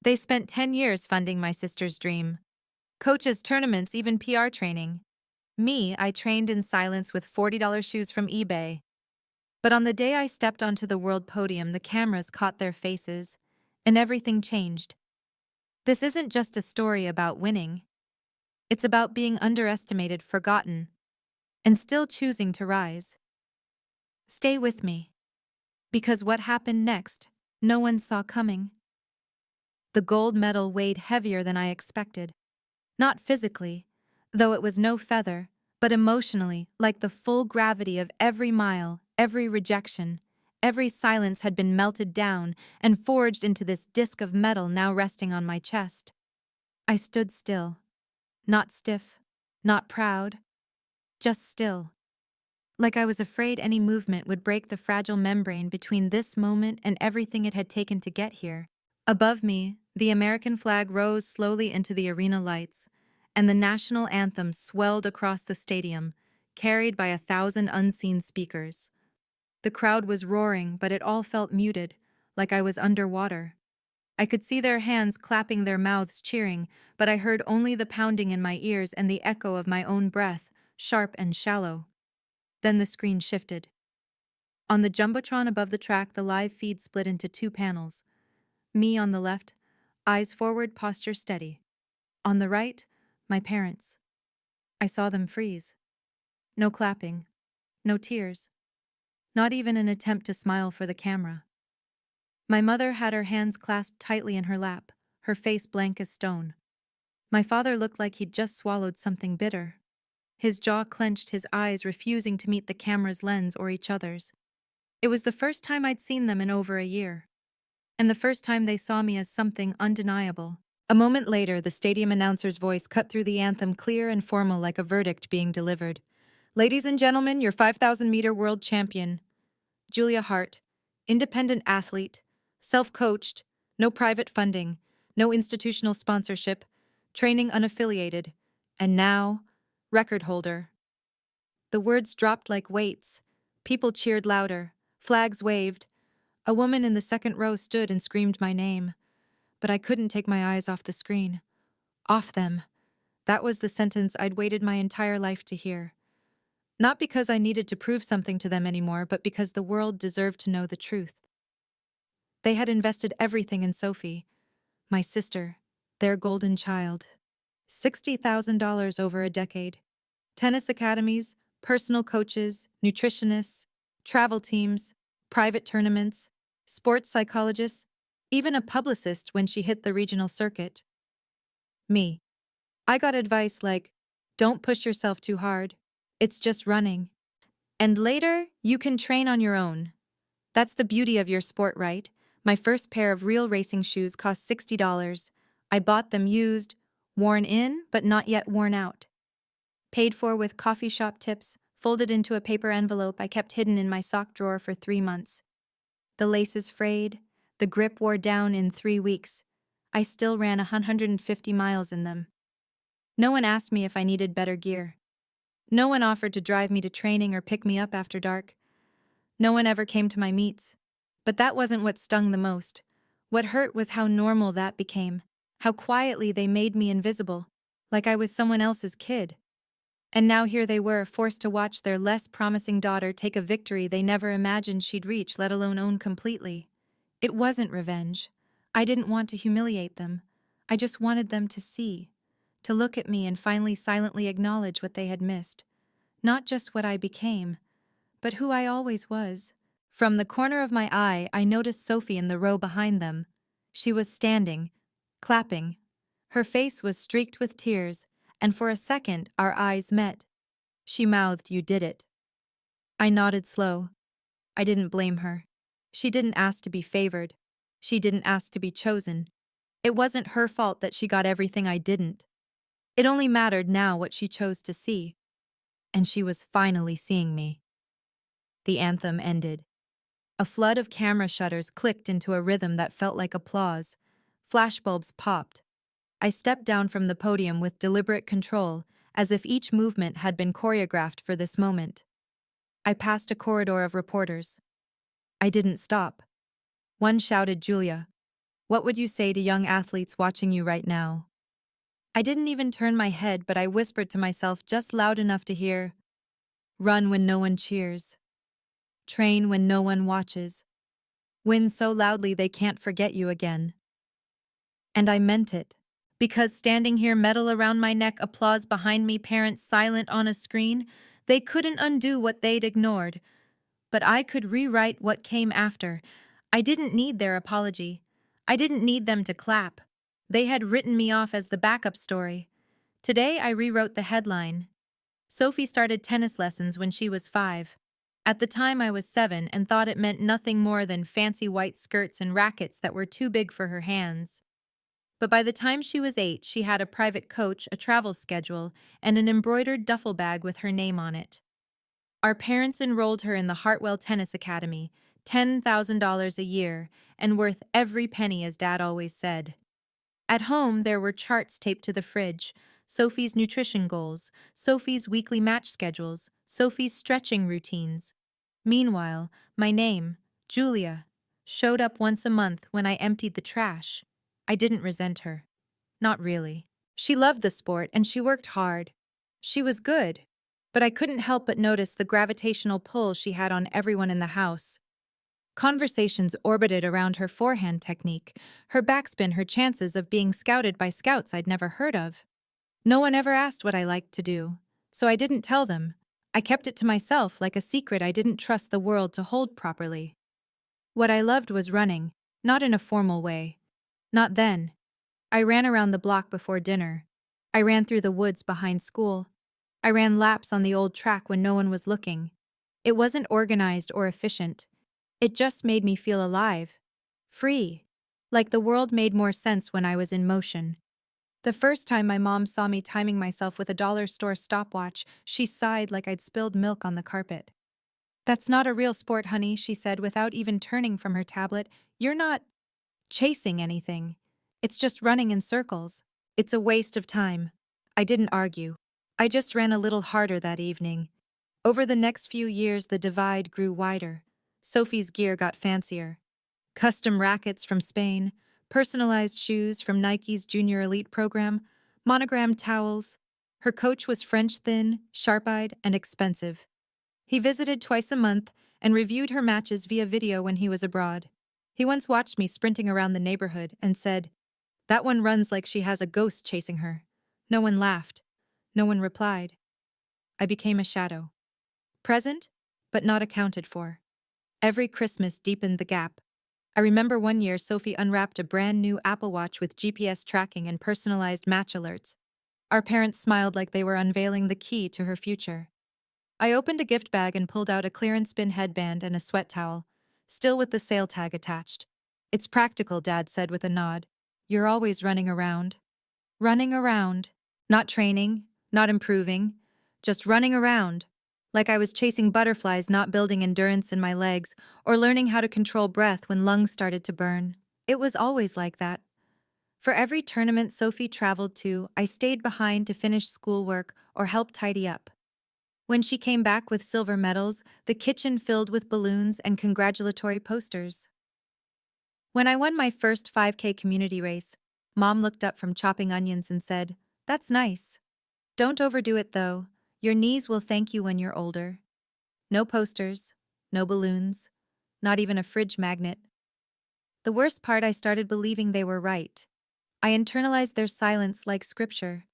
They spent 10 years funding my sister's dream. Coaches, tournaments, even PR training. Me, I trained in silence with $40 shoes from eBay. But on the day I stepped onto the world podium, the cameras caught their faces, and everything changed. This isn't just a story about winning. It's about being underestimated, forgotten, and still choosing to rise. Stay with me, because what happened next, no one saw coming. The gold medal weighed heavier than I expected. Not physically, though it was no feather, but emotionally, like the full gravity of every mile, every rejection, every silence had been melted down and forged into this disk of metal now resting on my chest. I stood still, not stiff, not proud, just still, like I was afraid any movement would break the fragile membrane between this moment and everything it had taken to get here. Above me, the American flag rose slowly into the arena lights, and the national anthem swelled across the stadium, carried by 1,000 unseen speakers. The crowd was roaring, but it all felt muted, like I was underwater. I could see their hands clapping, their mouths cheering, but I heard only the pounding in my ears and the echo of my own breath, sharp and shallow. Then the screen shifted. On the jumbotron above the track, the live feed split into two panels. Me on the left, eyes forward, posture steady. On the right, my parents. I saw them freeze. No clapping, no tears, not even an attempt to smile for the camera. My mother had her hands clasped tightly in her lap, her face blank as stone. My father looked like he'd just swallowed something bitter. His jaw clenched, his eyes refusing to meet the camera's lens or each other's. It was the first time I'd seen them in over a year, and the first time they saw me as something undeniable. A moment later, the stadium announcer's voice cut through the anthem, clear and formal, like a verdict being delivered. Ladies and gentlemen, your 5,000-meter world champion, Julia Hart, independent athlete, self-coached, no private funding, no institutional sponsorship, training unaffiliated, and now, record holder. The words dropped like weights. People cheered louder. Flags waved. A woman in the second row stood and screamed my name. But I couldn't take my eyes off the screen. Off them. That was the sentence I'd waited my entire life to hear. Not because I needed to prove something to them anymore, but because the world deserved to know the truth. They had invested everything in Sophie, my sister, their golden child. $60,000 over a decade. Tennis academies, personal coaches, nutritionists, travel teams, private tournaments, sports psychologists, even a publicist when she hit the regional circuit. Me. I got advice like, don't push yourself too hard. It's just running. And later, you can train on your own. That's the beauty of your sport, right? My first pair of real racing shoes cost $60. I bought them used, worn in, but not yet worn out. Paid for with coffee shop tips, folded into a paper envelope I kept hidden in my sock drawer for 3 months. The laces frayed, the grip wore down in 3 weeks. I still ran 150 miles in them. No one asked me if I needed better gear. No one offered to drive me to training or pick me up after dark. No one ever came to my meets. But that wasn't what stung the most. What hurt was how normal that became, how quietly they made me invisible, like I was someone else's kid. And now here they were, forced to watch their less promising daughter take a victory they never imagined she'd reach, let alone own completely. It wasn't revenge. I didn't want to humiliate them. I just wanted them to see, to look at me and finally silently acknowledge what they had missed. Not just what I became, but who I always was. From the corner of my eye, I noticed Sophie in the row behind them. She was standing, clapping. Her face was streaked with tears, and for a second our eyes met. She mouthed, "You did it." I nodded slow. I didn't blame her. She didn't ask to be favored. She didn't ask to be chosen. It wasn't her fault that she got everything I didn't. It only mattered now what she chose to see. And she was finally seeing me. The anthem ended. A flood of camera shutters clicked into a rhythm that felt like applause. Flashbulbs popped. I stepped down from the podium with deliberate control, as if each movement had been choreographed for this moment. I passed a corridor of reporters. I didn't stop. One shouted, "Julia." What would you say to young athletes watching you right now? I didn't even turn my head, but I whispered to myself just loud enough to hear, run when no one cheers, train when no one watches, win so loudly they can't forget you again. And I meant it. Because standing here, medal around my neck, applause behind me, parents silent on a screen, they couldn't undo what they'd ignored. But I could rewrite what came after. I didn't need their apology. I didn't need them to clap. They had written me off as the backup story. Today I rewrote the headline. Sophie started tennis lessons when she was 5. At the time I was 7 and thought it meant nothing more than fancy white skirts and rackets that were too big for her hands. But by the time she was 8, she had a private coach, a travel schedule, and an embroidered duffel bag with her name on it. Our parents enrolled her in the Hartwell Tennis Academy, $10,000 a year, and worth every penny, as Dad always said. At home, there were charts taped to the fridge, Sophie's nutrition goals, Sophie's weekly match schedules, Sophie's stretching routines. Meanwhile, my name, Julia, showed up once a month when I emptied the trash. I didn't resent her. Not really. She loved the sport and she worked hard. She was good. But I couldn't help but notice the gravitational pull she had on everyone in the house. Conversations orbited around her forehand technique, her backspin, her chances of being scouted by scouts I'd never heard of. No one ever asked what I liked to do, so I didn't tell them. I kept it to myself like a secret I didn't trust the world to hold properly. What I loved was running, not in a formal way. Not then. I ran around the block before dinner. I ran through the woods behind school. I ran laps on the old track when no one was looking. It wasn't organized or efficient. It just made me feel alive. Free. Like the world made more sense when I was in motion. The first time my mom saw me timing myself with a dollar store stopwatch, she sighed like I'd spilled milk on the carpet. "That's not a real sport, honey," she said without even turning from her tablet. "You're not chasing anything. It's just running in circles. It's a waste of time." I didn't argue. I just ran a little harder that evening. Over the next few years, the divide grew wider. Sophie's gear got fancier. Custom rackets from Spain, personalized shoes from Nike's Junior Elite program, monogrammed towels. Her coach was French, thin, sharp-eyed, and expensive. He visited twice a month and reviewed her matches via video when he was abroad. He once watched me sprinting around the neighborhood and said, "That one runs like she has a ghost chasing her." No one laughed. No one replied. I became a shadow. Present, but not accounted for. Every Christmas deepened the gap. I remember one year Sophie unwrapped a brand new Apple Watch with GPS tracking and personalized match alerts. Our parents smiled like they were unveiling the key to her future. I opened a gift bag and pulled out a clearance bin headband and a sweat towel, still with the sale tag attached. "It's practical," Dad said with a nod. "You're always running around." Running around. Not training, not improving, just running around. Like I was chasing butterflies, not building endurance in my legs, or learning how to control breath when lungs started to burn. It was always like that. For every tournament Sophie traveled to, I stayed behind to finish schoolwork or help tidy up. When she came back with silver medals, the kitchen filled with balloons and congratulatory posters. When I won my first 5K community race, Mom looked up from chopping onions and said, "That's nice. Don't overdo it though. Your knees will thank you when you're older." No posters, no balloons, not even a fridge magnet. The worst part, I started believing they were right. I internalized their silence like scripture.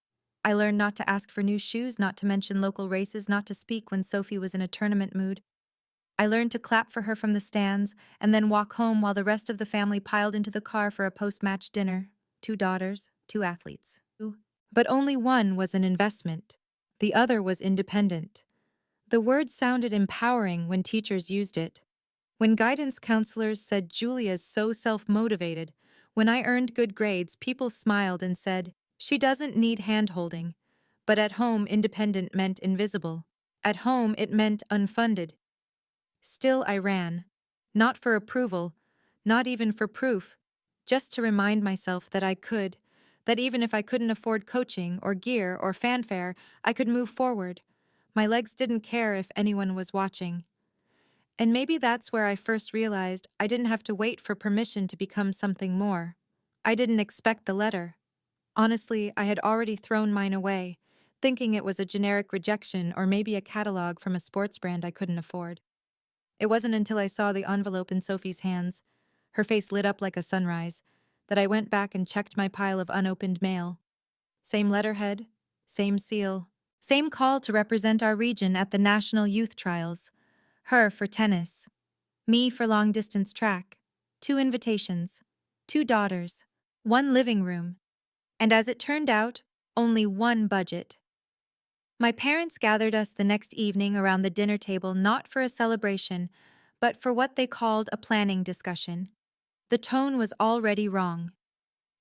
I learned not to ask for new shoes, not to mention local races, not to speak when Sophie was in a tournament mood. I learned to clap for her from the stands and then walk home while the rest of the family piled into the car for a post-match dinner. 2 daughters, 2 athletes. But only one was an investment. The other was independent. The word sounded empowering when teachers used it. When guidance counselors said Julia's so self-motivated, when I earned good grades, people smiled and said, "She doesn't need hand-holding." But at home, independent meant invisible. At home, it meant unfunded. Still, I ran. Not for approval, not even for proof, just to remind myself that I could, that even if I couldn't afford coaching or gear or fanfare, I could move forward. My legs didn't care if anyone was watching. And maybe that's where I first realized I didn't have to wait for permission to become something more. I didn't expect the letter. Honestly, I had already thrown mine away, thinking it was a generic rejection or maybe a catalog from a sports brand I couldn't afford. It wasn't until I saw the envelope in Sophie's hands, her face lit up like a sunrise, that I went back and checked my pile of unopened mail. Same letterhead, same seal, same call to represent our region at the National Youth Trials. Her for tennis, me for long distance track. 2 invitations, 2 daughters, 1 living room, and as it turned out, only 1 budget. My parents gathered us the next evening around the dinner table not for a celebration, but for what they called a planning discussion. The tone was already wrong.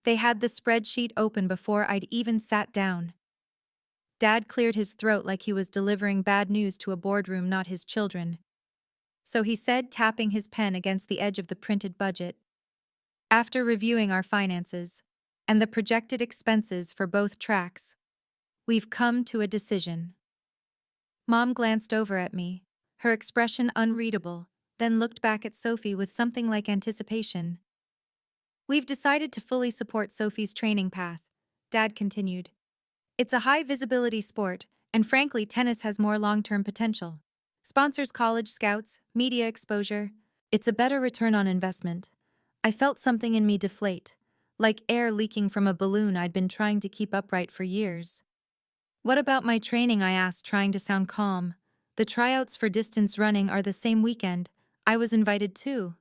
They had the spreadsheet open before I'd even sat down. Dad cleared his throat like he was delivering bad news to a boardroom, not his children. So he said, tapping his pen against the edge of the printed budget, "After reviewing our finances and the projected expenses for both tracks, we've come to a decision." Mom glanced over at me, her expression unreadable, then looked back at Sophie with something like anticipation. "We've decided to fully support Sophie's training path," Dad continued. "It's a high-visibility sport, and frankly, tennis has more long-term potential. Sponsors college scouts, media exposure. It's a better return on investment." I felt something in me deflate, like air leaking from a balloon I'd been trying to keep upright for years. "What about my training?" I asked, trying to sound calm. "The tryouts for distance running are the same weekend. I was invited too."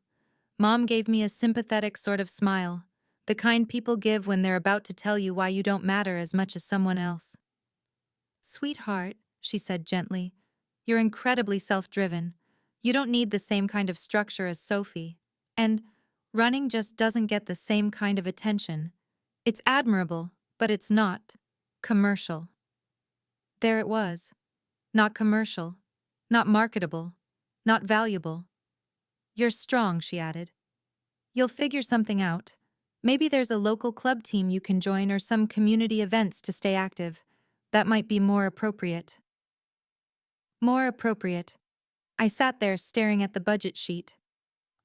Mom gave me a sympathetic sort of smile, the kind people give when they're about to tell you why you don't matter as much as someone else. "Sweetheart," she said gently, "you're incredibly self-driven. You don't need the same kind of structure as Sophie. And running just doesn't get the same kind of attention. It's admirable, but it's not commercial." There it was. Not commercial, not marketable, not valuable. "You're strong," she added. "You'll figure something out. Maybe there's a local club team you can join or some community events to stay active. That might be more appropriate." More appropriate. I sat there staring at the budget sheet.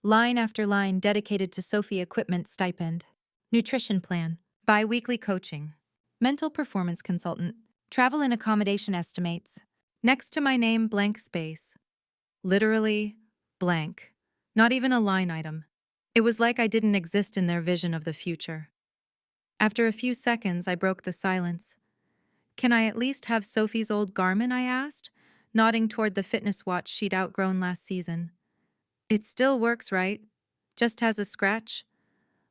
Line after line dedicated to Sophie equipment stipend, nutrition plan, bi-weekly coaching, mental performance consultant, travel and accommodation estimates. Next to my name, blank space. Literally, blank. Not even a line item. It was like I didn't exist in their vision of the future. After a few seconds, I broke the silence. "Can I at least have Sophie's old Garmin?" I asked, nodding toward the fitness watch she'd outgrown last season. "It still works, right? Just has a scratch?"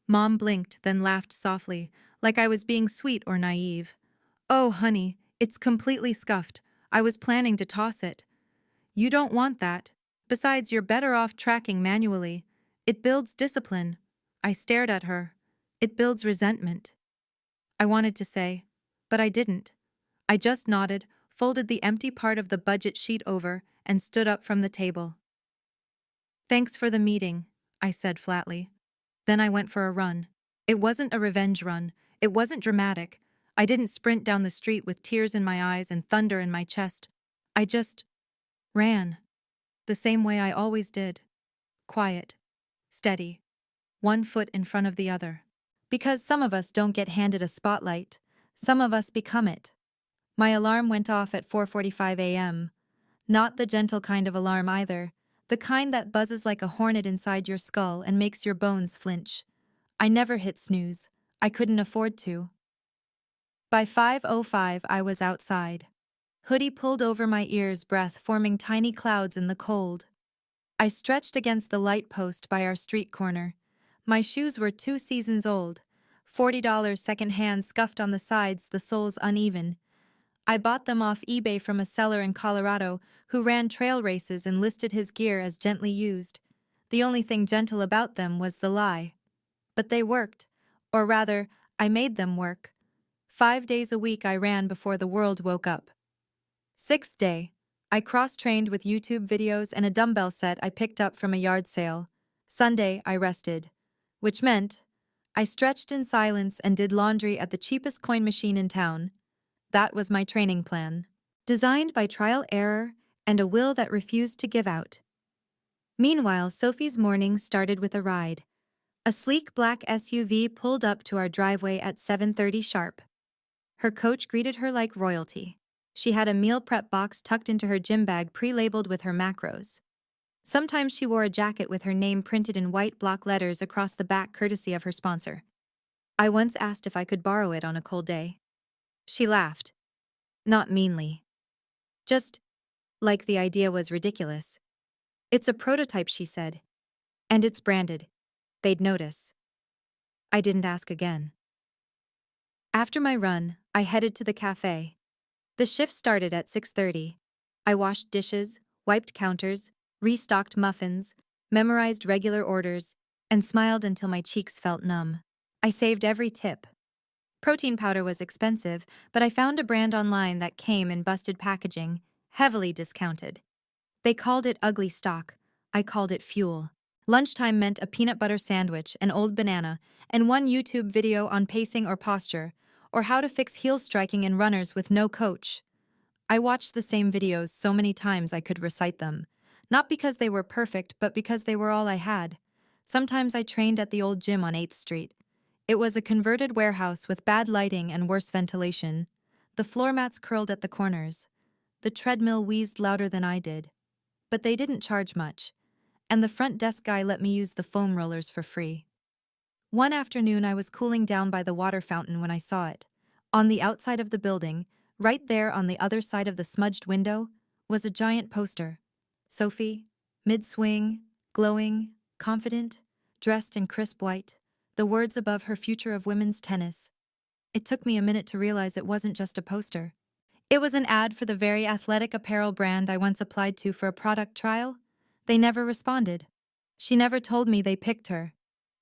Mom blinked, then laughed softly, like I was being sweet or naive. "Oh, honey, it's completely scuffed. I was planning to toss it." "You don't want that. Besides, you're better off tracking manually. It builds discipline." I stared at her. "It builds resentment." I wanted to say, but I didn't. I just nodded, folded the empty part of the budget sheet over, and stood up from the table. "Thanks for the meeting," I said flatly. Then I went for a run. It wasn't a revenge run. It wasn't dramatic. I didn't sprint down the street with tears in my eyes and thunder in my chest. I just ran. The same way I always did. Quiet. Steady. 1 foot in front of the other. Because some of us don't get handed a spotlight. Some of us become it. My alarm went off at 4:45 a.m. Not the gentle kind of alarm either. The kind that buzzes like a hornet inside your skull and makes your bones flinch. I never hit snooze. I couldn't afford to. By 5:05, I was outside. Hoodie pulled over my ears, breath forming tiny clouds in the cold. I stretched against the light post by our street corner. My shoes were 2 seasons old. $40 secondhand, scuffed on the sides, the soles uneven. I bought them off eBay from a seller in Colorado who ran trail races and listed his gear as gently used. The only thing gentle about them was the lie. But they worked. Or rather, I made them work. 5 days a week I ran before the world woke up. 6th day, I cross-trained with YouTube videos and a dumbbell set I picked up from a yard sale. Sunday, I rested. Which meant I stretched in silence and did laundry at the cheapest coin machine in town. That was my training plan. Designed by trial error and a will that refused to give out. Meanwhile, Sophie's morning started with a ride. A sleek black SUV pulled up to our driveway at 7:30 sharp. Her coach greeted her like royalty. She had a meal prep box tucked into her gym bag pre-labeled with her macros. Sometimes she wore a jacket with her name printed in white block letters across the back courtesy of her sponsor. I once asked if I could borrow it on a cold day. She laughed. Not meanly. Just like the idea was ridiculous. It's a prototype, she said. And it's branded. They'd notice. I didn't ask again. After my run, I headed to the cafe. The shift started at 6:30. I washed dishes, wiped counters, restocked muffins, memorized regular orders, and smiled until my cheeks felt numb. I saved every tip. Protein powder was expensive, but I found a brand online that came in busted packaging, heavily discounted. They called it ugly stock. I called it fuel. Lunchtime meant a peanut butter sandwich, an old banana, and one YouTube video on pacing or posture, or how to fix heel striking in runners with no coach. I watched the same videos so many times I could recite them, not because they were perfect, but because they were all I had. Sometimes I trained at the old gym on 8th Street. It was a converted warehouse with bad lighting and worse ventilation. The floor mats curled at the corners. The treadmill wheezed louder than I did. But they didn't charge much, and the front desk guy let me use the foam rollers for free. One afternoon I was cooling down by the water fountain when I saw it. On the outside of the building, right there on the other side of the smudged window, was a giant poster. Sophie, mid-swing, glowing, confident, dressed in crisp white, the words above her future of women's tennis. It took me a minute to realize it wasn't just a poster. It was an ad for the very athletic apparel brand I once applied to for a product trial. They never responded. She never told me they picked her.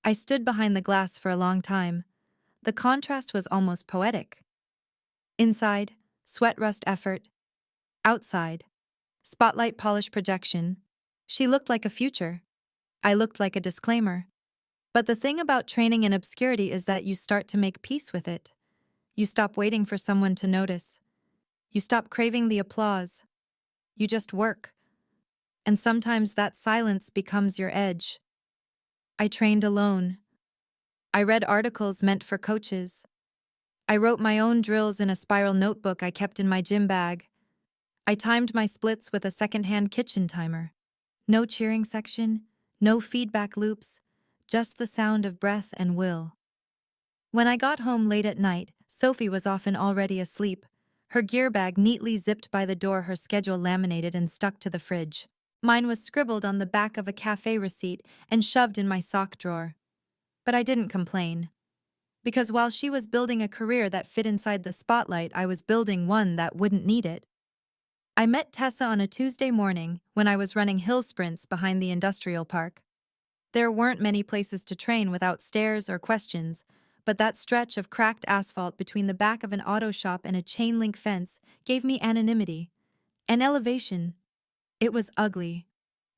I stood behind the glass for a long time. The contrast was almost poetic. Inside, sweat rust effort. Outside, spotlight polish projection. She looked like a future. I looked like a disclaimer. But the thing about training in obscurity is that you start to make peace with it. You stop waiting for someone to notice. You stop craving the applause. You just work. And sometimes that silence becomes your edge. I trained alone. I read articles meant for coaches. I wrote my own drills in a spiral notebook I kept in my gym bag. I timed my splits with a secondhand kitchen timer. No cheering section, no feedback loops, just the sound of breath and will. When I got home late at night, Sophie was often already asleep, her gear bag neatly zipped by the door, her schedule laminated and stuck to the fridge. Mine was scribbled on the back of a cafe receipt and shoved in my sock drawer. But I didn't complain. Because while she was building a career that fit inside the spotlight, I was building one that wouldn't need it. I met Tessa on a Tuesday morning when I was running hill sprints behind the industrial park. There weren't many places to train without stairs or questions, but that stretch of cracked asphalt between the back of an auto shop and a chain-link fence gave me anonymity, an elevation. It was ugly,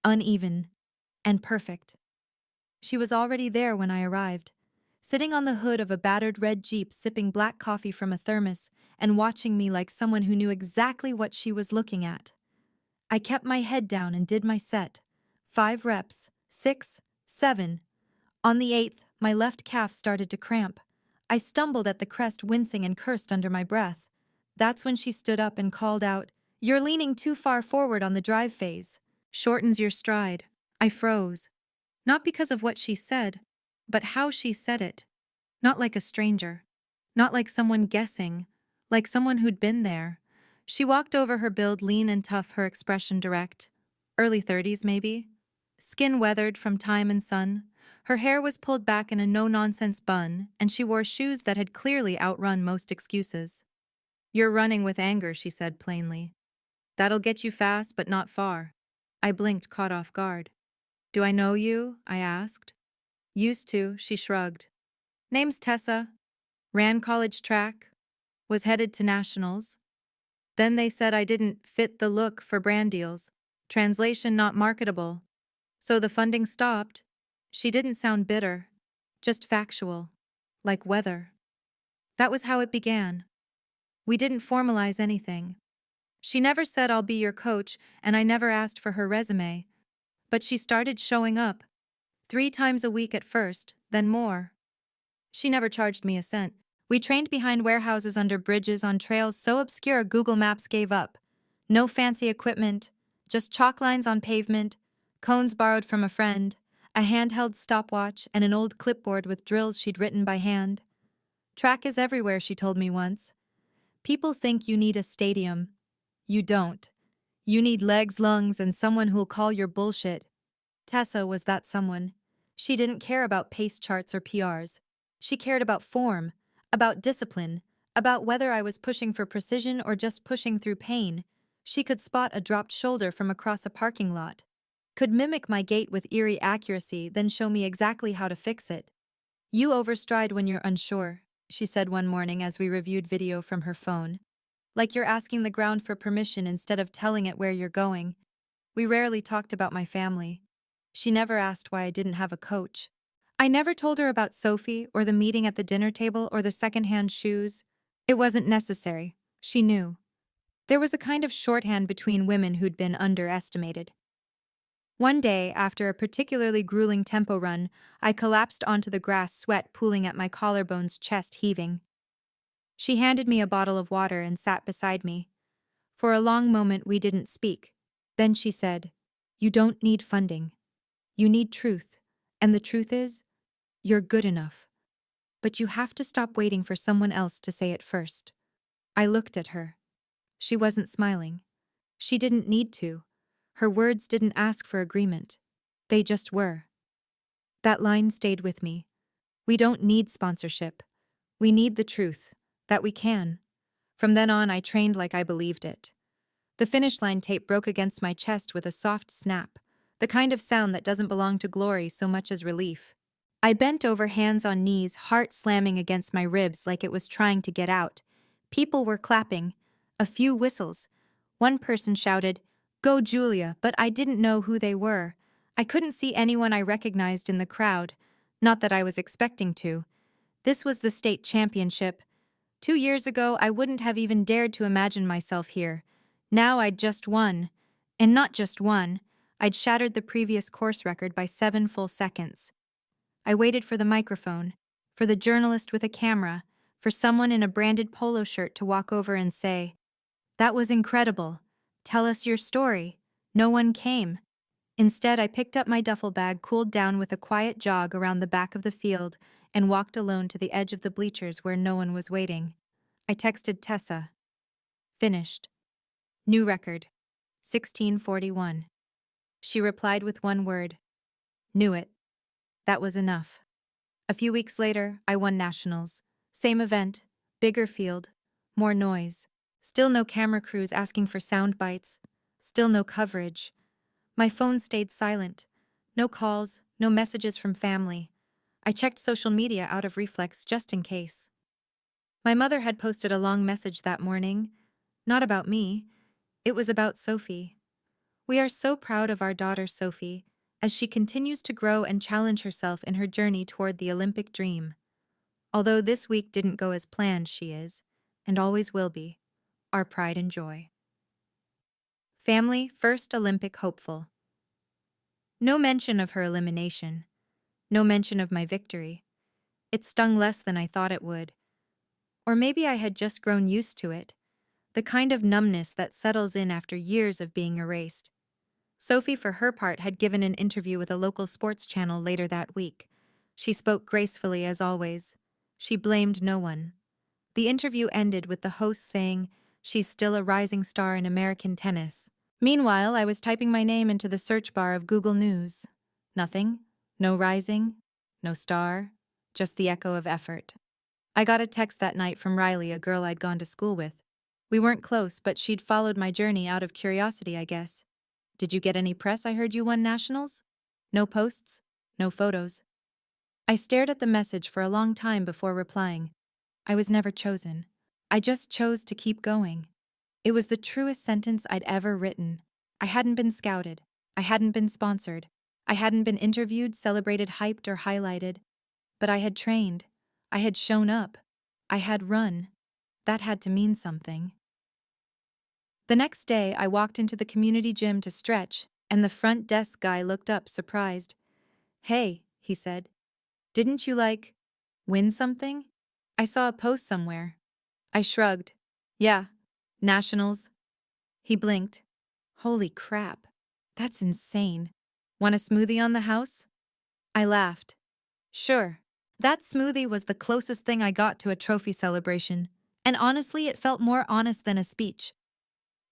uneven, and perfect. She was already there when I arrived, sitting on the hood of a battered red Jeep sipping black coffee from a thermos and watching me like someone who knew exactly what she was looking at. I kept my head down and did my set. 5 reps, 6, 7. On the 8th, my left calf started to cramp. I stumbled at the crest, wincing and cursed under my breath. That's when she stood up and called out, "You're leaning too far forward on the drive phase. Shortens your stride." I froze. Not because of what she said, but how she said it. Not like a stranger. Not like someone guessing. Like someone who'd been there. She walked over, her build lean and tough, her expression direct. Early 30s, maybe. Skin weathered from time and sun. Her hair was pulled back in a no-nonsense bun, and she wore shoes that had clearly outrun most excuses. "You're running with anger," she said plainly. "That'll get you fast, but not far." I blinked, caught off guard. "Do I know you?" I asked. "Used to," she shrugged. "Name's Tessa. Ran college track. Was headed to nationals. Then they said I didn't fit the look for brand deals. Translation, not marketable. So the funding stopped." She didn't sound bitter, just factual, like weather. That was how it began. We didn't formalize anything. She never said, "I'll be your coach," and I never asked for her resume. But she started showing up. 3 times a week at first, then more. She never charged me a cent. We trained behind warehouses under bridges on trails so obscure Google Maps gave up. No fancy equipment, just chalk lines on pavement, cones borrowed from a friend, a handheld stopwatch, and an old clipboard with drills she'd written by hand. Track is everywhere, she told me once. People think you need a stadium. You don't. You need legs, lungs, and someone who'll call your bullshit. Tessa was that someone. She didn't care about pace charts or PRs. She cared about form, about discipline, about whether I was pushing for precision or just pushing through pain. She could spot a dropped shoulder from across a parking lot, could mimic my gait with eerie accuracy, then show me exactly how to fix it. You overstride when you're unsure, she said one morning as we reviewed video from her phone. Like you're asking the ground for permission instead of telling it where you're going. We rarely talked about my family. She never asked why I didn't have a coach. I never told her about Sophie or the meeting at the dinner table or the secondhand shoes. It wasn't necessary. She knew. There was a kind of shorthand between women who'd been underestimated. One day, after a particularly grueling tempo run, I collapsed onto the grass, sweat pooling at my collarbones, chest heaving. She handed me a bottle of water and sat beside me. For a long moment we didn't speak. Then she said, "You don't need funding. You need truth. And the truth is, you're good enough. But you have to stop waiting for someone else to say it first." I looked at her. She wasn't smiling. She didn't need to. Her words didn't ask for agreement. They just were. That line stayed with me. We don't need sponsorship. We need the truth. That we can. From then on, I trained like I believed it. The finish line tape broke against my chest with a soft snap, the kind of sound that doesn't belong to glory so much as relief. I bent over, hands on knees, heart slamming against my ribs like it was trying to get out. People were clapping. A few whistles. One person shouted, "Go Julia," but I didn't know who they were. I couldn't see anyone I recognized in the crowd. Not that I was expecting to. This was the state championship. 2 years ago, I wouldn't have even dared to imagine myself here. Now I'd just won. And not just won. I'd shattered the previous course record by 7 full seconds. I waited for the microphone, for the journalist with a camera, for someone in a branded polo shirt to walk over and say, "That was incredible. Tell us your story." No one came. Instead, I picked up my duffel bag, cooled down with a quiet jog around the back of the field, and walked alone to the edge of the bleachers where no one was waiting. I texted Tessa. Finished. New record. 16:41. She replied with one word. Knew it. That was enough. A few weeks later, I won nationals. Same event, bigger field, more noise. Still no camera crews asking for sound bites. Still no coverage. My phone stayed silent. No calls, no messages from family. I checked social media out of reflex just in case. My mother had posted a long message that morning. Not about me. It was about Sophie. We are so proud of our daughter Sophie, as she continues to grow and challenge herself in her journey toward the Olympic dream. Although this week didn't go as planned, she is, and always will be, our pride and joy. Family first Olympic hopeful. No mention of her elimination. No mention of my victory. It stung less than I thought it would. Or maybe I had just grown used to it, the kind of numbness that settles in after years of being erased. Sophie, for her part, had given an interview with a local sports channel later that week. She spoke gracefully as always. She blamed no one. The interview ended with the host saying, "She's still a rising star in American tennis." Meanwhile, I was typing my name into the search bar of Google News. Nothing. No rising. No star. Just the echo of effort. I got a text that night from Riley, a girl I'd gone to school with. We weren't close, but she'd followed my journey out of curiosity, I guess. "Did you get any press? I heard you won nationals?" No posts. No photos. I stared at the message for a long time before replying. I was never chosen. I just chose to keep going. It was the truest sentence I'd ever written. I hadn't been scouted. I hadn't been sponsored. I hadn't been interviewed, celebrated, hyped, or highlighted. But I had trained. I had shown up. I had run. That had to mean something. The next day, I walked into the community gym to stretch, and the front desk guy looked up, surprised. "Hey," he said. Didn't you, win something? I saw a post somewhere. I shrugged. Yeah, nationals. He blinked. Holy crap. That's insane. Want a smoothie on the house? I laughed. Sure. That smoothie was the closest thing I got to a trophy celebration, and honestly, it felt more honest than a speech.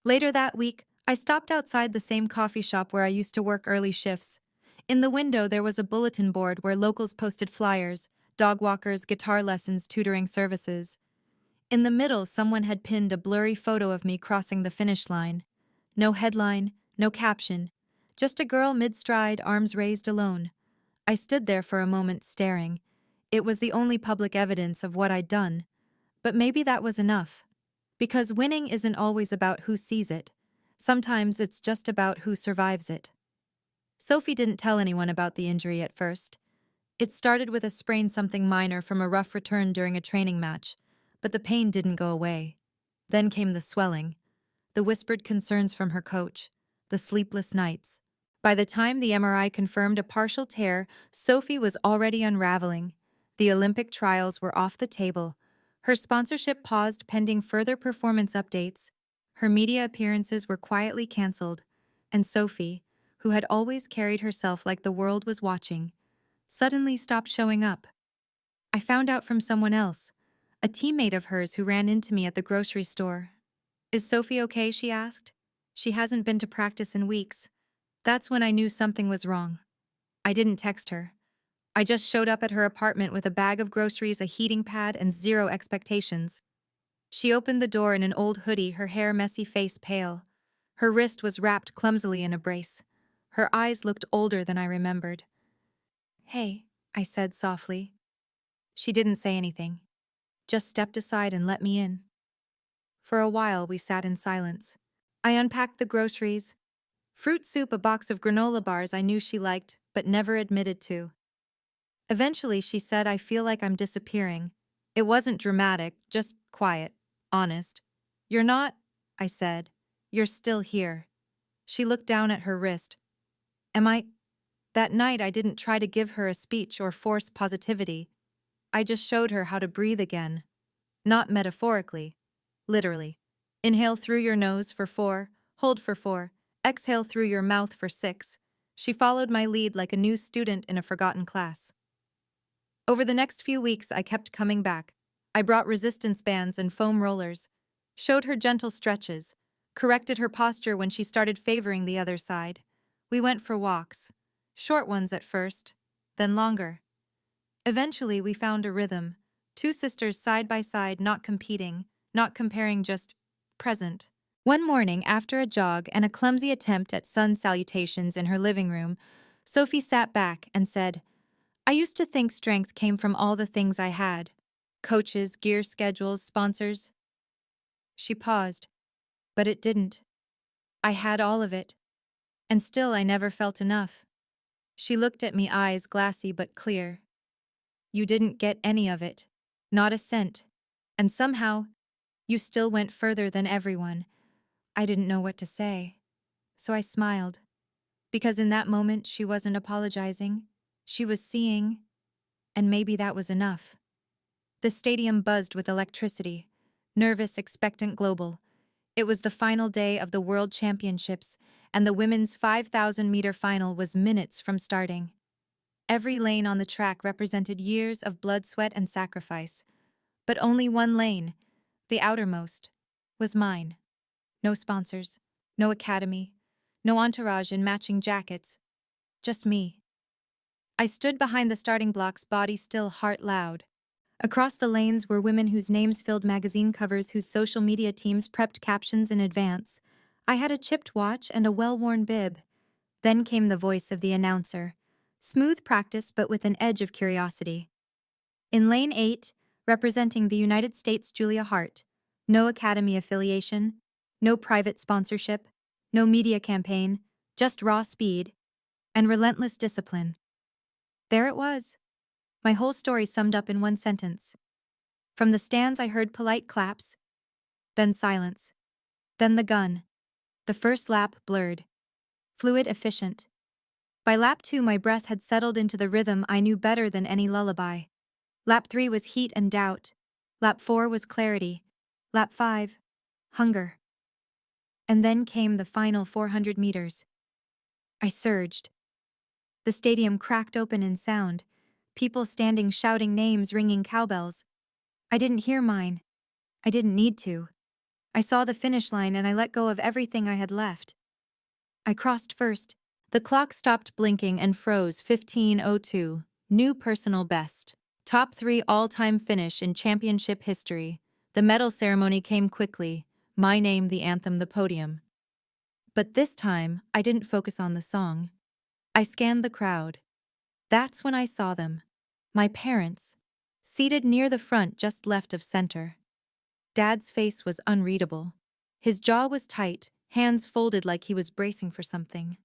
Later that week, I stopped outside the same coffee shop where I used to work early shifts. In the window, there was a bulletin board where locals posted flyers, dog walkers, guitar lessons, tutoring services. In the middle, someone had pinned a blurry photo of me crossing the finish line. No headline, no caption, just a girl mid-stride, arms raised alone. I stood there for a moment staring. It was the only public evidence of what I'd done. But maybe that was enough. Because winning isn't always about who sees it. Sometimes it's just about who survives it. Sophie didn't tell anyone about the injury at first. It started with a sprain, something minor from a rough return during a training match, but the pain didn't go away. Then came the swelling, the whispered concerns from her coach, the sleepless nights. By the time the MRI confirmed a partial tear, Sophie was already unraveling. The Olympic trials were off the table. Her sponsorship paused pending further performance updates. Her media appearances were quietly canceled. And Sophie, who had always carried herself like the world was watching, suddenly stopped showing up. I found out from someone else, a teammate of hers who ran into me at the grocery store. Is Sophie okay? She asked. She hasn't been to practice in weeks. That's when I knew something was wrong. I didn't text her. I just showed up at her apartment with a bag of groceries, a heating pad, and zero expectations. She opened the door in an old hoodie, her hair messy, face pale. Her wrist was wrapped clumsily in a brace. Her eyes looked older than I remembered. Hey, I said softly. She didn't say anything, just stepped aside and let me in. For a while, we sat in silence. I unpacked the groceries. Fruit soup, a box of granola bars I knew she liked, but never admitted to. Eventually, she said, I feel like I'm disappearing. It wasn't dramatic, just quiet, honest. You're not, I said. You're still here. She looked down at her wrist. Am I? That night, I didn't try to give her a speech or force positivity. I just showed her how to breathe again. Not metaphorically, literally. Inhale through your nose for 4, hold for 4, exhale through your mouth for 6. She followed my lead like a new student in a forgotten class. Over the next few weeks, I kept coming back. I brought resistance bands and foam rollers, showed her gentle stretches, corrected her posture when she started favoring the other side. We went for walks, short ones at first, then longer. Eventually, we found a rhythm, two sisters side by side, not competing, not comparing, just present. One morning, after a jog and a clumsy attempt at sun salutations in her living room, Sophie sat back and said, I used to think strength came from all the things I had. Coaches, gear schedules, sponsors. She paused, but it didn't. I had all of it. And still I never felt enough. She looked at me, eyes glassy but clear. You didn't get any of it. Not a cent. And somehow, you still went further than everyone. I didn't know what to say. So I smiled. Because in that moment, she wasn't apologizing. She was seeing. And maybe that was enough. The stadium buzzed with electricity. Nervous, expectant, global. It was the final day of the World Championships, and the women's 5,000-meter final was minutes from starting. Every lane on the track represented years of blood, sweat, and sacrifice. But only one lane, the outermost, was mine. No sponsors, no academy, no entourage in matching jackets. Just me. I stood behind the starting blocks, body still, heart loud. Across the lanes were women whose names filled magazine covers, whose social media teams prepped captions in advance. I had a chipped watch and a well-worn bib. Then came the voice of the announcer. Smooth practice, but with an edge of curiosity. In lane 8, representing the United States, Julia Hart. No academy affiliation, no private sponsorship, no media campaign, just raw speed and relentless discipline. There it was. My whole story summed up in one sentence. From the stands, I heard polite claps, then silence, then the gun. The first lap blurred. Fluid, efficient. By lap 2, my breath had settled into the rhythm I knew better than any lullaby. Lap 3 was heat and doubt. Lap 4 was clarity. Lap 5, hunger. And then came the final 400 meters. I surged. The stadium cracked open in sound, people standing shouting names, ringing cowbells. I didn't hear mine. I didn't need to. I saw the finish line and I let go of everything I had left. I crossed first. The clock stopped blinking and froze 15:02. New personal best. Top 3 all-time finish in championship history. The medal ceremony came quickly. My name, the anthem, the podium. But this time, I didn't focus on the song. I scanned the crowd. That's when I saw them. My parents. Seated near the front just left of center. Dad's face was unreadable. His jaw was tight, hands folded like he was bracing for something.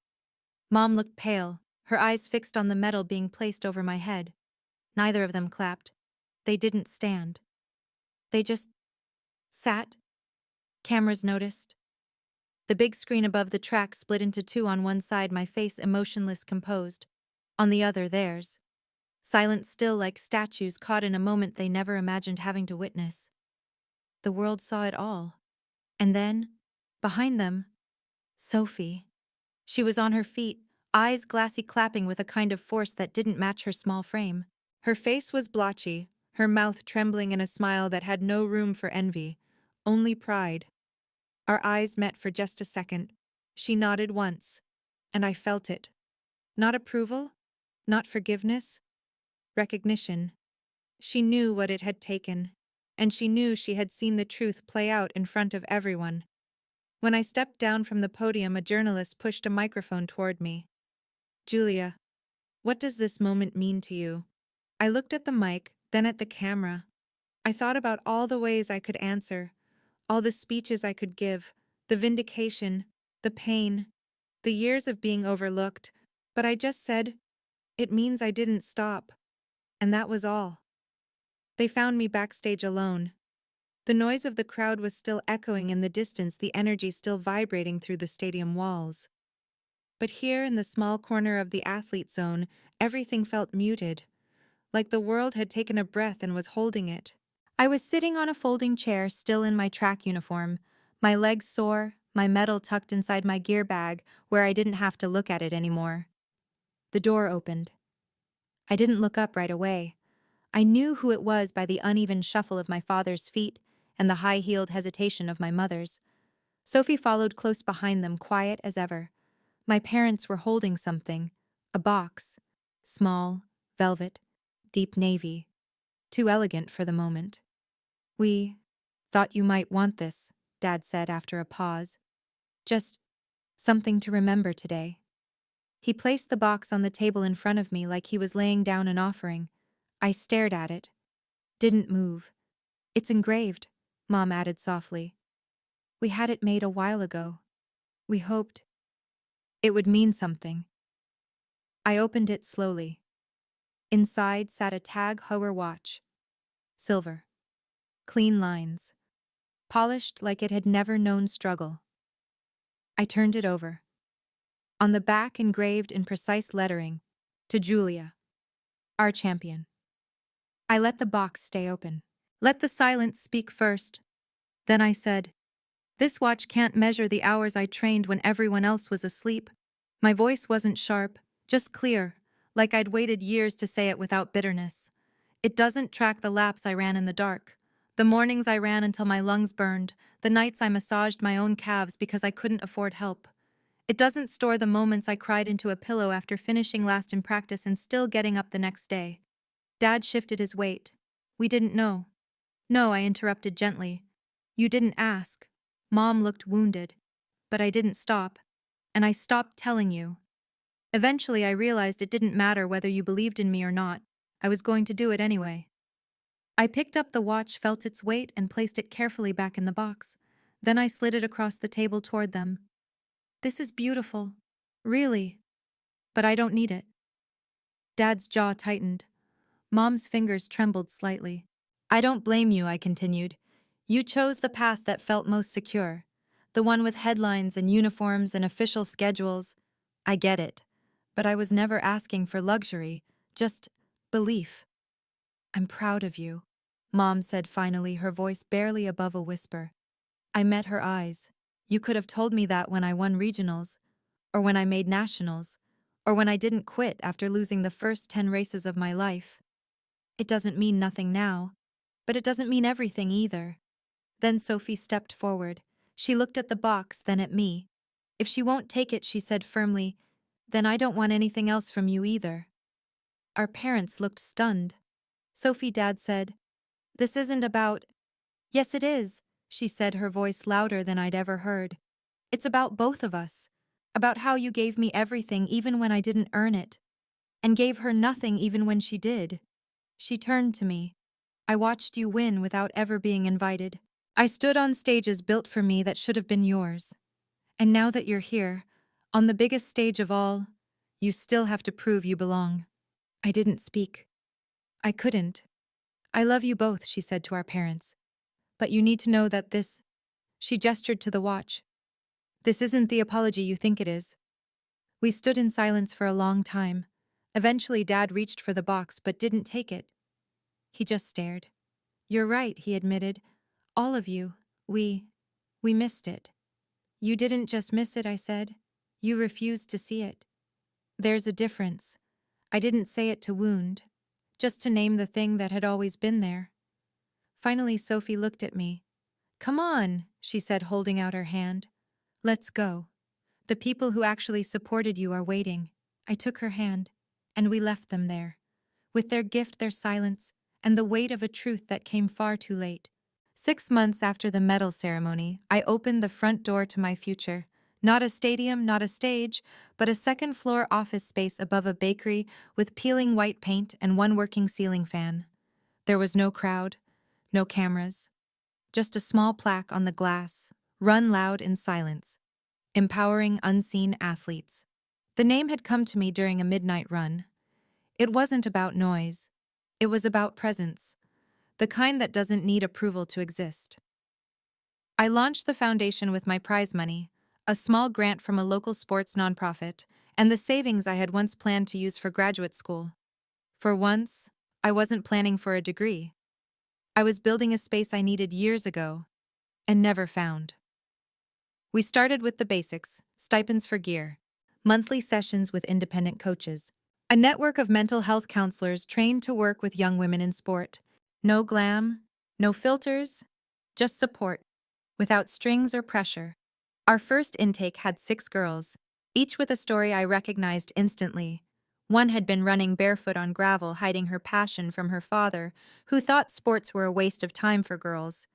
Mom looked pale, her eyes fixed on the medal being placed over my head. Neither of them clapped. They didn't stand. They just sat. Cameras noticed. The big screen above the track split into two, on one side my face emotionless, composed. On the other, theirs. Silent still, like statues caught in a moment they never imagined having to witness. The world saw it all. And then, behind them, Sophie. She was on her feet, eyes glassy, clapping with a kind of force that didn't match her small frame. Her face was blotchy, her mouth trembling in a smile that had no room for envy, only pride. Our eyes met for just a second. She nodded once, and I felt it. Not approval, not forgiveness, recognition. She knew what it had taken, and she knew she had seen the truth play out in front of everyone. When I stepped down from the podium, a journalist pushed a microphone toward me. "Julia, what does this moment mean to you?" I looked at the mic, then at the camera. I thought about all the ways I could answer, all the speeches I could give, the vindication, the pain, the years of being overlooked, but I just said, "It means I didn't stop." And that was all. They found me backstage alone. The noise of the crowd was still echoing in the distance, the energy still vibrating through the stadium walls. But here in the small corner of the athlete zone, everything felt muted, like the world had taken a breath and was holding it. I was sitting on a folding chair, still in my track uniform, my legs sore, my medal tucked inside my gear bag where I didn't have to look at it anymore. The door opened. I didn't look up right away. I knew who it was by the uneven shuffle of my father's feet and the high-heeled hesitation of my mother's. Sophie followed close behind them, quiet as ever. My parents were holding something, a box, small, velvet, deep navy, too elegant for the moment. "We thought you might want this," Dad said after a pause. "Just something to remember today." He placed the box on the table in front of me like he was laying down an offering. I stared at it. Didn't move. "It's engraved," Mom added softly. "We had it made a while ago. We hoped it would mean something." I opened it slowly. Inside sat a Tag Heuer watch. Silver. Clean lines. Polished like it had never known struggle. I turned it over. On the back, engraved in precise lettering, "To Julia, our champion." I let the box stay open. Let the silence speak first. Then I said, "This watch can't measure the hours I trained when everyone else was asleep." My voice wasn't sharp, just clear, like I'd waited years to say it without bitterness. "It doesn't track the laps I ran in the dark, the mornings I ran until my lungs burned, the nights I massaged my own calves because I couldn't afford help. It doesn't store the moments I cried into a pillow after finishing last in practice and still getting up the next day." Dad shifted his weight. "We didn't know." "No," I interrupted gently. "You didn't ask." Mom looked wounded. But I didn't stop. And I stopped telling you. Eventually I realized it didn't matter whether you believed in me or not. I was going to do it anyway. I picked up the watch, felt its weight, and placed it carefully back in the box. Then I slid it across the table toward them. "This is beautiful. Really. But I don't need it." Dad's jaw tightened. Mom's fingers trembled slightly. "I don't blame you," I continued. "You chose the path that felt most secure. The one with headlines and uniforms and official schedules. I get it. But I was never asking for luxury, just belief. I'm proud of you, Mom said finally, her voice barely above a whisper. I met her eyes. You could have told me that when I won regionals, or when I made nationals, or when I didn't quit after losing the first 10 races of my life. It doesn't mean nothing now, but it doesn't mean everything either. Then Sophie stepped forward. She looked at the box, then at me. If she won't take it, she said firmly, then I don't want anything else from you either. Our parents looked stunned. Sophie, Dad said, this isn't about. Yes, it is, she said, her voice louder than I'd ever heard. It's about both of us. About how you gave me everything even when I didn't earn it. And gave her nothing even when she did. She turned to me. I watched you win without ever being invited. I stood on stages built for me that should have been yours. And now that you're here, on the biggest stage of all, you still have to prove you belong. I didn't speak. I couldn't. I love you both, she said to our parents. But you need to know that this. She gestured to the watch. This isn't the apology you think it is. We stood in silence for a long time. Eventually, Dad reached for the box but didn't take it. He just stared. You're right, he admitted. All of you, we missed it. You didn't just miss it, I said. You refused to see it. There's a difference. I didn't say it to wound, just to name the thing that had always been there. Finally, Sophie looked at me. Come on, she said, holding out her hand. Let's go. The people who actually supported you are waiting. I took her hand, and we left them there, with their gift, their silence, and the weight of a truth that came far too late. 6 months after the medal ceremony, I opened the front door to my future. Not a stadium, not a stage, but a second-floor office space above a bakery with peeling white paint and one working ceiling fan. There was no crowd, no cameras, just a small plaque on the glass, run loud in silence, empowering unseen athletes. The name had come to me during a midnight run. It wasn't about noise. It was about presence, the kind that doesn't need approval to exist. I launched the foundation with my prize money, a small grant from a local sports nonprofit, and the savings I had once planned to use for graduate school. For once, I wasn't planning for a degree. I was building a space I needed years ago and never found. We started with the basics: stipends for gear, monthly sessions with independent coaches, a network of mental health counselors trained to work with young women in sport. No glam, no filters, just support, without strings or pressure. Our first intake had 6 girls, each with a story I recognized instantly. One had been running barefoot on gravel, hiding her passion from her father, who thought sports were a waste of time for girls.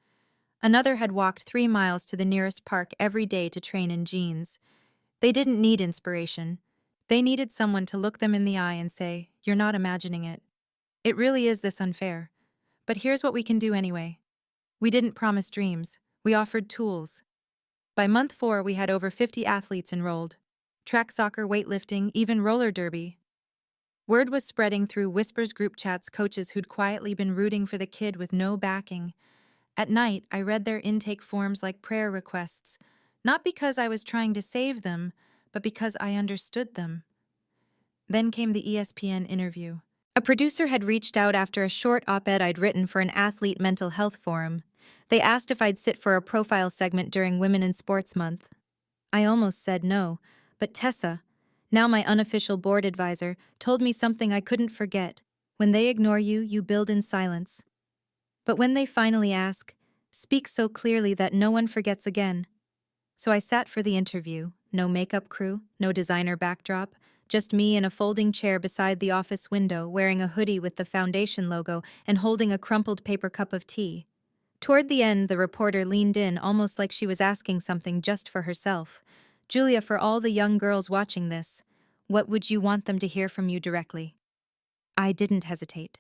Another had walked 3 miles to the nearest park every day to train in jeans. They didn't need inspiration. They needed someone to look them in the eye and say, "You're not imagining it. It really is this unfair. But here's what we can do anyway." We didn't promise dreams. We offered tools. By month 4, we had over 50 athletes enrolled. Track, soccer, weightlifting, even roller derby. Word was spreading through Whispers group chats, coaches who'd quietly been rooting for the kid with no backing. At night, I read their intake forms like prayer requests, not because I was trying to save them, but because I understood them. Then came the ESPN interview. A producer had reached out after a short op-ed I'd written for an athlete mental health forum. They asked if I'd sit for a profile segment during Women in Sports Month. I almost said no, but Tessa, now my unofficial board advisor, told me something I couldn't forget. When they ignore you, you build in silence. But when they finally ask, speak so clearly that no one forgets again. So I sat for the interview. No makeup crew, no designer backdrop, just me in a folding chair beside the office window, wearing a hoodie with the foundation logo and holding a crumpled paper cup of tea. Toward the end, the reporter leaned in, almost like she was asking something just for herself. "Julia, for all the young girls watching this, what would you want them to hear from you directly?" I didn't hesitate.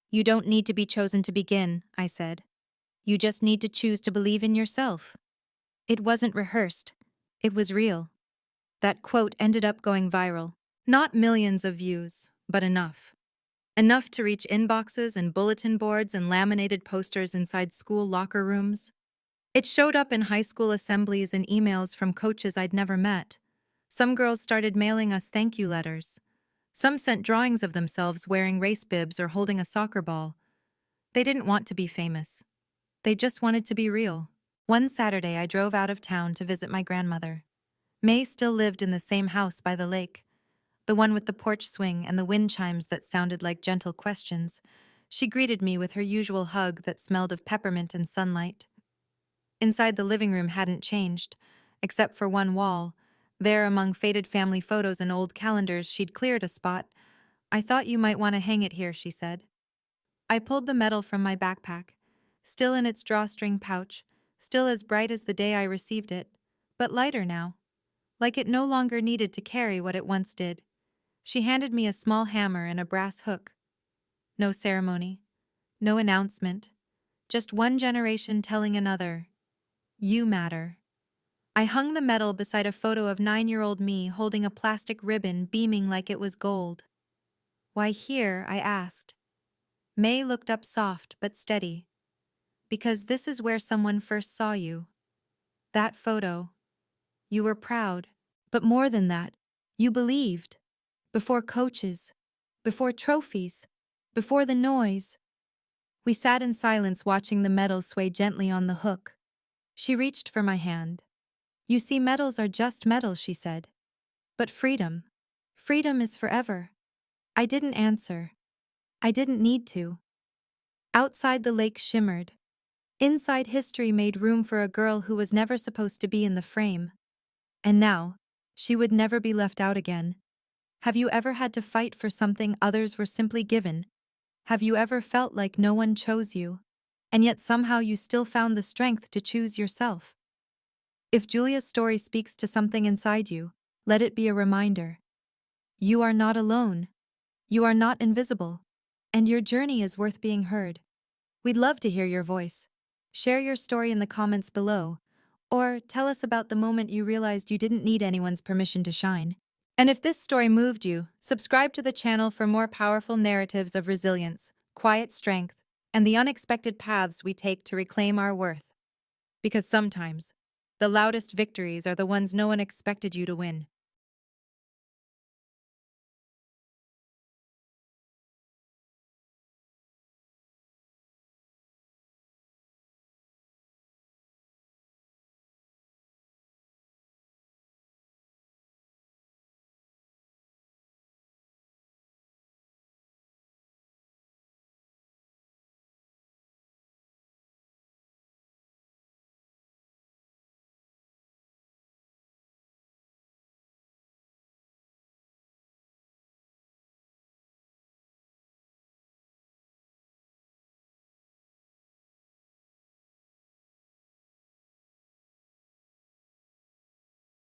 "You don't need to be chosen to begin," I said. "You just need to choose to believe in yourself." It wasn't rehearsed. It was real. That quote ended up going viral. Not millions of views, but enough. Enough to reach inboxes and bulletin boards and laminated posters inside school locker rooms. It showed up in high school assemblies and emails from coaches I'd never met. Some girls started mailing us thank you letters. Some sent drawings of themselves wearing race bibs or holding a soccer ball. They didn't want to be famous. They just wanted to be real. One Saturday, I drove out of town to visit my grandmother. May still lived in the same house by the lake, the one with the porch swing and the wind chimes that sounded like gentle questions. She greeted me with her usual hug that smelled of peppermint and sunlight. Inside, the living room hadn't changed, except for one wall. There, among faded family photos and old calendars, she'd cleared a spot. "I thought you might want to hang it here," she said. I pulled the medal from my backpack, still in its drawstring pouch, still as bright as the day I received it, but lighter now, like it no longer needed to carry what it once did. She handed me a small hammer and a brass hook. No ceremony, no announcement, just one generation telling another, "You matter." I hung the medal beside a photo of 9-year-old me holding a plastic ribbon beaming like it was gold. "Why here?" I asked. May looked up soft but steady. "Because this is where someone first saw you. That photo. You were proud. But more than that, you believed. Before coaches. Before trophies. Before the noise." We sat in silence watching the medal sway gently on the hook. She reached for my hand. "You see, medals are just medals," she said. "But freedom. Freedom is forever." I didn't answer. I didn't need to. Outside, the lake shimmered. Inside, history made room for a girl who was never supposed to be in the frame. And now, she would never be left out again. Have you ever had to fight for something others were simply given? Have you ever felt like no one chose you, and yet somehow you still found the strength to choose yourself? If Julia's story speaks to something inside you, let it be a reminder. You are not alone. You are not invisible. And your journey is worth being heard. We'd love to hear your voice. Share your story in the comments below, or tell us about the moment you realized you didn't need anyone's permission to shine. And if this story moved you, subscribe to the channel for more powerful narratives of resilience, quiet strength, and the unexpected paths we take to reclaim our worth. Because sometimes, the loudest victories are the ones no one expected you to win.